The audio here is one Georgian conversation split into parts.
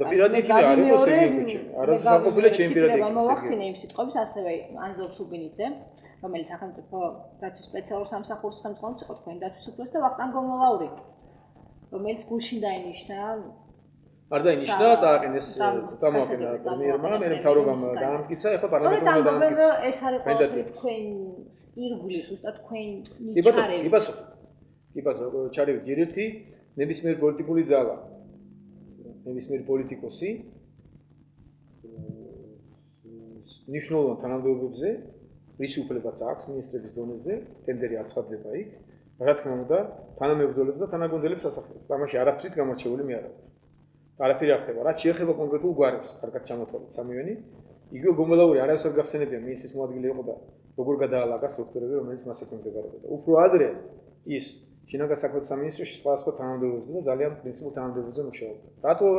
და პირადი იქნება არ იყო სერგეი კუჩინი. არასდროს არ ყოფილა ჩემი პირადი იქნება. მოვახდინე იმ სიტყვების ასევე ანზორ ჩუბინიძე, რომელიც სახელმწიფო დაცვის სპეციალურ სამსახურის ხელმძღვანელი იყო თქვენი დაცვის უფროსი და ვახტანგ გომოლაური, რომელიც გულში დაინიშნა არ დაინიშნა, წააყენეს წამოაყენა პრემიერმა, მე მთავრობამ დაამტკიცა, ეხლა პარლამენტმა დაამტკიცა. ეს არის ყოველთვის თქვენ ირგვლივ, ზუსტად თქვენ ნიჩარები. კი ბატონო, ჩარევით ერთ-ერთი ნებისმიერ პოლიტიკური ძალა, ნებისმიერ პოლიტიკოსი ნიშნულოვან თანამდებობებზე, რის უფლებაც აქვს მინისტრების დონეზე, ტენდერი აცხადდება იქ, რა თქმა უნდა, თანამებრძოლებს და თანაგონძელებს ასახელებს. ამაში არაფრით გამორჩეული მე არ ვარ. არაფერი არ ხდება, რაც შეეხება კონკრეტულ გვარებს, კარგად ჩამოთვალეთ სამივენი. იგივე გომოლაური არავის არ გახსენებია, მინისტრის მოადგილე იყო და როგორ გადაალაგა სტრუქტურები, რომელიც მას ექვემდებარებოდა. უფრო ადრე ის შინაგან საქმეთა სამინისტროში სხვადასხვა თანამდებობებზე და ძალიან პრინციპულ თანამდებობებზე მუშაობდა.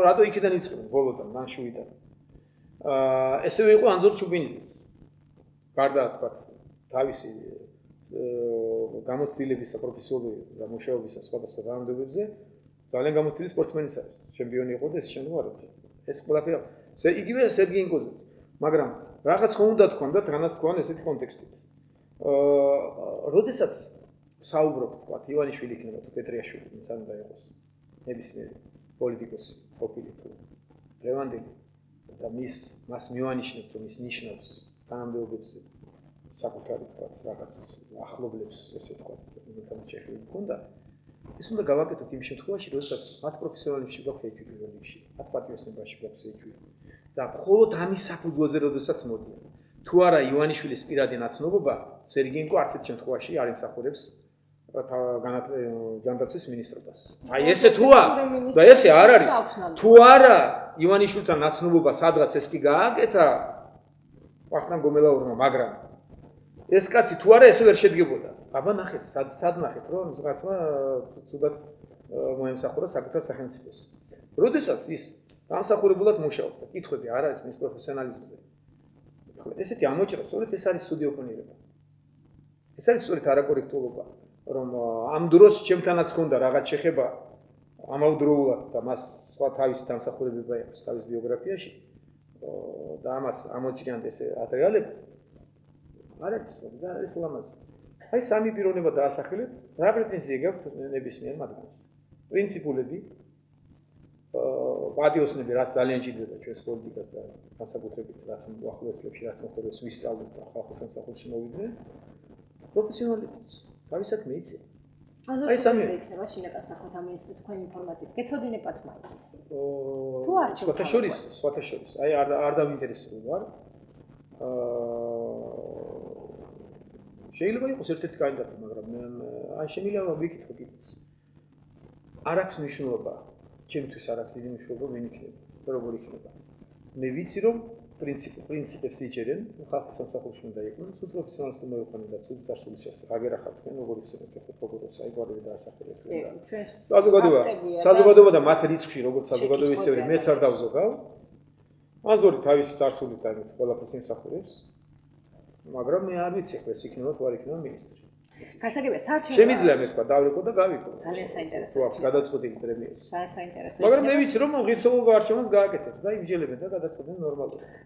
რატო იქიდან იწყებენ ბოლოდან, მანშუიდან. ესევე იყო ანზორ ჩუბინიძეს. გარდა თქვათ თავისი გამოცდილებისა, პროფესიული და მუშაობისა სხვადასხვა თანამდებობებზე ძალიან გამოცდილი სპორტსმენიც არის. ჩემპიონი იყო და ეს შემდგომ არ არის. ეს ყველაფერი. იგივე სერგეი ინკოზეც. მაგრამ რაღაც ხომ უნდა თქვანდათ, რანაც თქვან ესეთი კონტექსტით. როდესაც საუბრობთ, თქვათ, ივანიშვილი იქნება თუ პეტრიაშვილი, ვინც არ უნდა იყოს. ნებისმიერი პოლიტიკოსი, ყოფილი თუ დღევანდელი და მას მივანიშნებთ, რომ ის ნიშნავს თანამდებობებზე საკუთარი თქვათ, რაღაც ახლობლებს, ესე თქვათ, რომელთაც შეხვედრა ჰქონდა. ეს უნდა გავაკეთოთ იმ შემთხვევაში, როდესაც მათ პროფესიონალებში გვაქვს ეჭვი როლში, მათ პატიოსნებაში გვაქვს ეჭვი. და მხოლოდ ამის საფუძველზე როდესაც მოდიან. თუ არა ივანიშვილის პირადი ნაცნობობა, სერგეინკო არც ერთ შემთხვევაში არ იმსახურებს ჯანდაცვის მინისტრობას. აი ესე თუა და ესე არ არის. თუ არა ივანიშვილთან ნაცნობობა სადღაც ეს კი გააკეთა ვახტანგ გომოლაურმა, მაგრამ ეს კაცი თუ არა ესე ვერ შედგებოდა. აბა ნახეთ, სად ნახეთ, რომ ის რაღაცა ცუდად მოემსახურა საკუთარ სახელმწიფოს. როდესაც ის დამსახურებულად მუშაობს და კითხვები არ არის მის პროფესიონალიზმზე. ესეთი ამოჭრა, სწორედ ეს არის ცუდი ოპონირება. ეს არის სწორედ არაკორექტულობა, რომ ამ დროს ჩემთანაც ჰქონდა რაღაც შეხება ამავდროულად და მას სხვა თავისი დამსახურებება აქვს თავის ბიოგრაფიაში და ამას ამოჭრიან ესე ადრეალებ. არ არის ლამაზი. აი სამი პიროვნება დაასახელეთ, რა პრეტენზია გაქვთ ნებისმიერ მათგანს. პრინციპულები პატიოსნები რაც ძალიან ჭირდება ჩვენს პოლიტიკას და განსაკუთრებით რაც ახლოს წლებში რაც მოხდება ვისწავლეთ და ხალხის სამსახურში მოვიდნენ პროფესიონალებიც თავისად მეიციან. აი სამი იქნება შინაგან საქმეთა მინისტრი თქვენ ინფორმაციით გეცოდინებათ მაინც. თუ არ სხვათა შორის აი არ დავინტერესებული ვარ. შეიძლება იყოს ერთ-ერთი კანდიდატი, მაგრამ აი შემიძლია ვიკითხო კიდეც. არ აქვს მნიშვნელობა. ჩემთვის არ აქვს დიდი მნიშვნელობა ვინ იქნება და როგორ იქნება. მე ვიცი რომ პრინციპებს იჭერენ, ხალხის სამსახურში უნდა იყვნენ, თუ პროფესიონალისტი მოიყვნენ და თუ წარსულის აგერახავთ თქვენ როგორ იქნებით ხო პროკურორს აი გვარები დაასახელეთ და საზოგადოება და მათ რიცხვში როგორც საზოგადოება ისევე მეც არ დავზოგავ. ანზორი თავისი წარსულით ამით ყველაფერს იმსახურებს. მაგრამ მე არ ვიცი ხო ეს იქნება თუ არ იქნება მინისტრი. გასაგებია საარჩევნო შემიძლია მე თქვა დავიყო და გავიყო. ძალიან საინტერესო. თუ აქვს გადაწყვეტილი პრემიაც. ძალიან საინტერესო. მაგრამ მე ვიცი რომ ღირსეულობა არჩევანს გააკეთებს და იმჯელებენ და გადაწყვეტენ ნორმალურად.